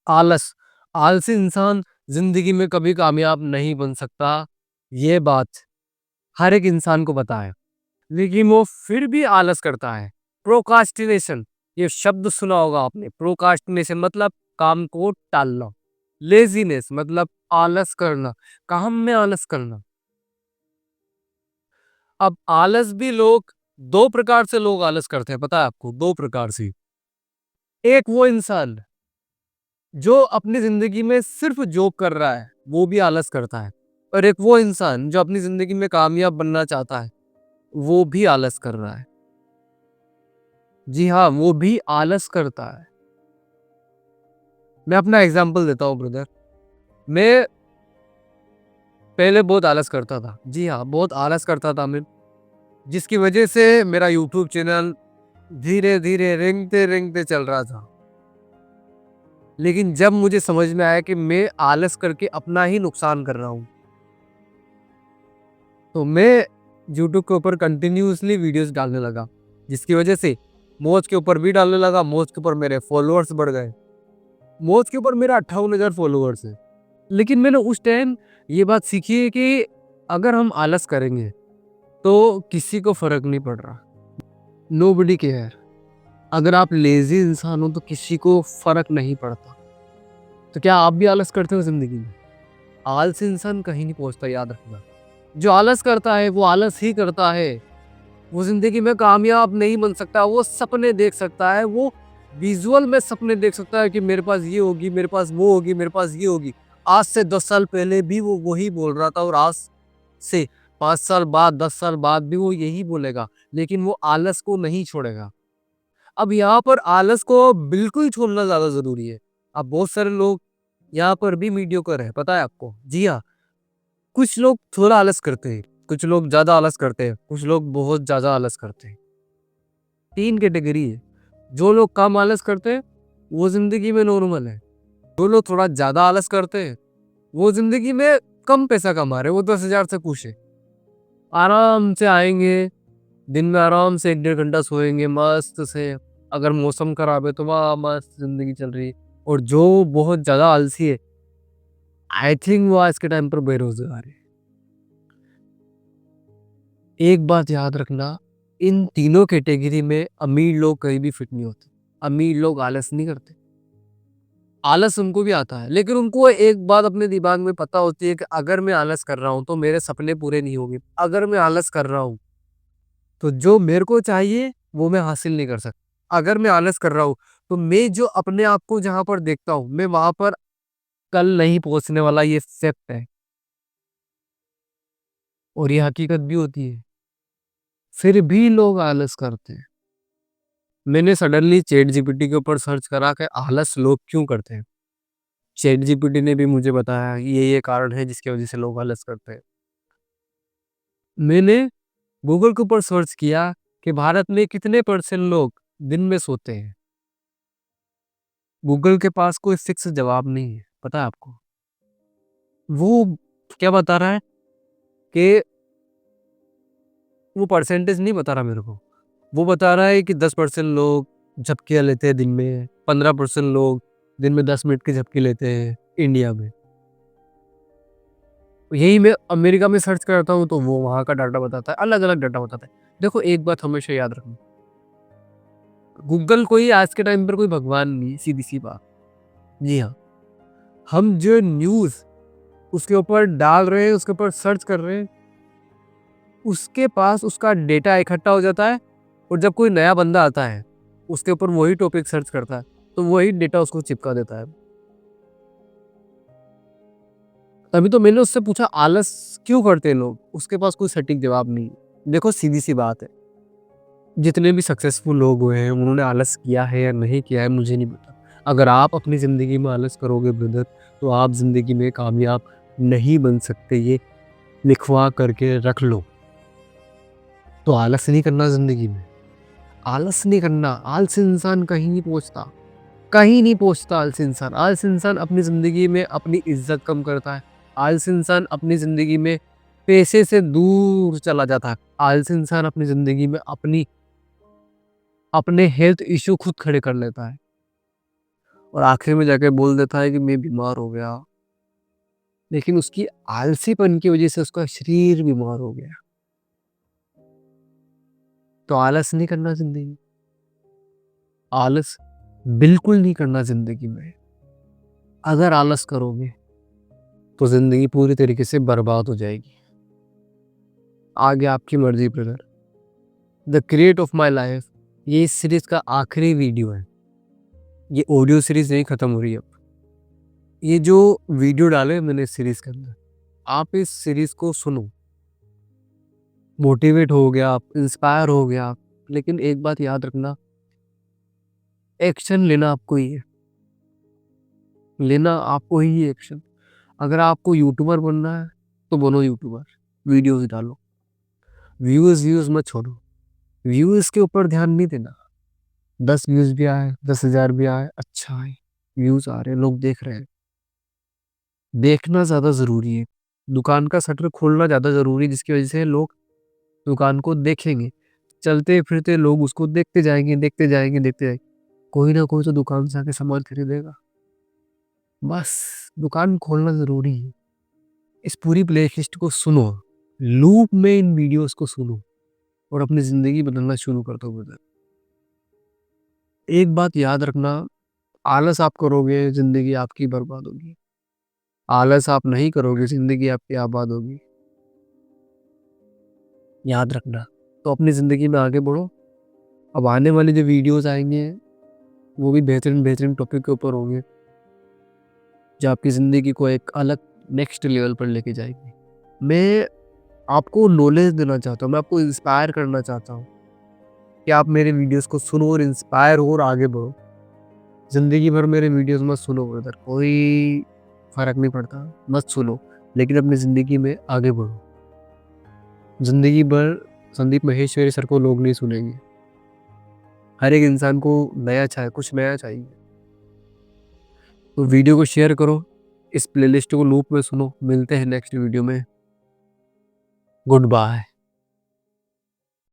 आलस, आलसी इंसान ज़िंदगी में कभी कामयाब नहीं बन सकता, ये बात हर एक इंसान को पता है। लेकिन वो फिर भी आलस करता है। प्रोक्रास्टिनेशन, ये शब्द सुना होगा आपने। प्रोक्रास्टिनेशन मतलब काम को टालना। लेज़ीनेस मतलब आलस करना, काम में आलस करना। अब आलस भी लोग 2 प्रकार से लोग आलस करते हैं, पता है आपको? 2 प्रकार से। एक वो इंसान जो अपनी ज़िंदगी में सिर्फ़ जॉब कर रहा है, वो भी आलस करता है। और एक वो इंसान जो अपनी ज़िंदगी में कामयाब बनना चाहता है, वो भी आलस कर रहा है। जी हाँ, वो भी आलस करता है। मैं अपना एग्ज़ाम्पल देता हूँ ब्रदर। मैं पहले बहुत आलस करता था। जी हाँ, बहुत आलस करता था मैं, जिसकी वजह से मेरा यूट्यूब चैनल धीरे-धीरे, रेंगते-रेंगते चल रहा था। लेकिन जब मुझे समझ में आया कि मैं आलस करके अपना ही नुकसान कर रहा हूँ, तो मैं यूट्यूब के ऊपर कंटिन्यूअसली वीडियोज़ डालने लगा, जिसकी वजह से मौज के ऊपर भी डालने लगा, मौज के ऊपर मेरे फॉलोअर्स बढ़ गए। मौज के ऊपर मेरा 58,000 फॉलोअर्स हैं। लेकिन मैंने उस टाइम ये बात सीखी है कि अगर हम आलस करेंगे, तो किसी को फ़र्क नहीं पड़ रहा। Nobody care. अगर आप लेज़ी इंसान हो, तो किसी को फ़र्क नहीं पड़ता। तो क्या आप भी आलस करते हो ज़िंदगी में? आलसी इंसान कहीं नहीं पहुँचता, याद रखना। जो आलस करता है, वो आलस ही करता है। वो ज़िंदगी में कामयाब नहीं बन सकता। वो सपने देख सकता है, वो विज़ुअल में सपने देख सकता है कि मेरे पास ये होगी, मेरे पास वो होगी, मेरे पास ये होगी। आज से 10 साल पहले भी वो वही बोल रहा था और आज से 5 साल बाद, 10 साल बाद भी वो यही बोलेगा, लेकिन वो आलस को नहीं छोड़ेगा। अब यहाँ पर आलस को बिल्कुल छोड़ना ज़्यादा ज़रूरी है। अब बहुत सारे लोग यहाँ पर भी मीडियोकर है, पता है आपको? जी हाँ, कुछ लोग थोड़ा आलस करते हैं, कुछ लोग ज़्यादा आलस करते हैं, कुछ लोग बहुत ज़्यादा आलस करते हैं। 3 कैटेगरी है। जो लोग कम आलस करते हैं, वो ज़िंदगी में नॉर्मल है। जो लोग थोड़ा ज़्यादा आलस करते हैं, वो ज़िंदगी में कम पैसा कमा रहे हैं, वो 10,000 से खुश है। आराम से आएँगे, दिन में आराम से 1 डेढ़ घंटा सोएँगे मस्त से। अगर मौसम खराब है तो वाह! मस्त ज़िंदगी चल रही है। और जो बहुत ज़्यादा आलसी है, आई थिंक वो आज के टाइम पर बेरोज़गार है। एक बात याद रखना, इन तीनों कैटेगरी में अमीर लोग कहीं भी फिट नहीं होते। अमीर लोग आलस नहीं करते। आलस उनको भी आता है, लेकिन उनको एक बात अपने दिमाग में पता होती है कि अगर मैं आलस कर रहा हूँ, तो मेरे सपने पूरे नहीं होंगे। अगर मैं आलस कर रहा हूँ, तो जो मेरे को चाहिए, वो मैं हासिल नहीं कर सकता। अगर मैं आलस कर रहा हूँ, तो मैं जो अपने आप को जहाँ पर देखता हूँ, मैं वहाँ पर कल नहीं पहुँचने वाला, ये फैक्ट है और ये हकीकत भी होती है। फिर भी लोग आलस करते हैं। मैंने सडनली चैट जीपीटी के ऊपर सर्च करा कि आलस लोग क्यों करते हैं। चैट जीपीटी ने भी मुझे बताया ये कारण है जिसकी वजह से लोग आलस करते हैं। मैंने गूगल के ऊपर सर्च किया कि भारत में कितने परसेंट लोग दिन में सोते हैं। गूगल के पास कोई फिक्स जवाब नहीं है, पता है आपको? वो क्या बता रहा है कि वो परसेंटेज नहीं बता रहा मेरे को। वो बता रहा है कि 10% लोग झपकियाँ लेते हैं दिन में, 15% लोग दिन में 10 मिनट की झपकी लेते हैं इंडिया में। यही मैं अमेरिका में सर्च करता हूँ तो वो वहाँ का डाटा बताता है, अलग-अलग डाटा बताता है। देखो एक बात हमेशा याद रखना, गूगल कोई आज के टाइम पर कोई भगवान नहीं है, सीधी-सी बात। जी हाँ, हम जो न्यूज़ उसके ऊपर डाल रहे हैं, उसके ऊपर सर्च कर रहे हैं, उसके पास उसका डेटा इकट्ठा हो जाता है और जब कोई नया बंदा आता है, उसके ऊपर वही टॉपिक सर्च करता है, तो वही डेटा उसको चिपका देता है। तभी तो मैंने उससे पूछा आलस क्यों करते हैं लोग? उसके पास कोई सटीक जवाब नहीं है। देखो सीधी-सी बात है, जितने भी सक्सेसफुल लोग हुए हैं, उन्होंने आलस किया है या नहीं किया है मुझे नहीं पता। अगर आप अपनी ज़िंदगी में आलस करोगे ब्रदर, तो आप ज़िंदगी में कामयाब नहीं बन सकते, ये लिखवा करके रख लो। तो आलस नहीं करना ज़िंदगी में, आलस नहीं करना, आलसी इंसान कहीं नहीं पहुँचता, कहीं नहीं पहुँचता आलसी इंसान। आलसी इंसान अपनी ज़िंदगी में अपनी इज़्ज़त कम करता है। आलसी इंसान अपनी ज़िंदगी में पैसे से दूर चला जाता है। आलसी इंसान अपनी ज़िंदगी में अपने हेल्थ इश्यू खुद खड़े कर लेता है। और आखिर में जाके बोल देता है कि मैं बीमार हो गया, लेकिन उसकी आलसीपन की वजह से उसका शरीर बीमार हो गया। तो आलस नहीं करना जिंदगी, आलस बिल्कुल नहीं करना जिंदगी में। अगर आलस करोगे तो जिंदगी पूरी तरीके से बर्बाद हो जाएगी। आगे आपकी मर्जी brother. The create of my life, ये इस सीरीज का आखिरी वीडियो है। ये ऑडियो सीरीज नहीं खत्म हो रही है अब। ये जो वीडियो डाले मैंने इस सीरीज के अंदर, आप इस सीरीज को सुनो, मोटिवेट हो गया आप, इंस्पायर हो गया आप, लेकिन एक बात याद रखना, एक्शन लेना आपको ही है, लेना आपको ही है एक्शन। अगर आपको यूट्यूबर बनना है तो बनो यूट्यूबर, वीडियोस डालो, व्यूज व्यूज मत छोड़ो, व्यूज के ऊपर ध्यान नहीं देना। 10 व्यूज भी आए, 10,000 भी आए, अच्छा है, व्यूज आ रहे हैं, लोग देख रहे हैं, देखना ज्यादा जरूरी है। दुकान का शटर खोलना ज्यादा जरूरी है, जिसकी वजह से लोग दुकान को देखेंगे, चलते फिरते लोग उसको देखते जाएंगे, देखते जाएंगे, देखते जाएंगे, कोई ना कोई तो दुकान से आके सामान खरीदेगा। बस दुकान खोलना जरूरी है। इस पूरी प्लेलिस्ट को सुनो, लूप में इन वीडियोस को सुनो और अपनी जिंदगी बदलना शुरू कर दो ब्रदर। एक बात याद रखना, आलस आप करोगे जिंदगी आपकी बर्बाद होगी, आलस आप नहीं करोगे जिंदगी आपकी आबाद होगी, याद रखना। तो अपनी जिंदगी में आगे बढ़ो। अब आने वाली जो वीडियोस आएंगे वो भी बेहतरीन बेहतरीन टॉपिक के ऊपर होंगे, जो आपकी ज़िंदगी को एक अलग नेक्स्ट लेवल पर लेके जाएगी। मैं आपको नॉलेज देना चाहता हूँ, मैं आपको इंस्पायर करना चाहता हूँ कि आप मेरे वीडियोस को सुनो और इंस्पायर हो और आगे बढ़ो। ज़िंदगी भर मेरे वीडियोस मत सुनो ब्रदर, कोई फ़र्क नहीं पड़ता, मत सुनो, लेकिन अपनी ज़िंदगी में आगे बढ़ो। ज़िंदगी भर संदीप महेश्वरी सर को लोग नहीं सुनेंगे। हर एक इंसान को नया चाहिए, कुछ नया चाहिए। तो वीडियो को शेयर करो, इस प्लेलिस्ट को लूप में सुनो। मिलते हैं नेक्स्ट वीडियो में। Good bye.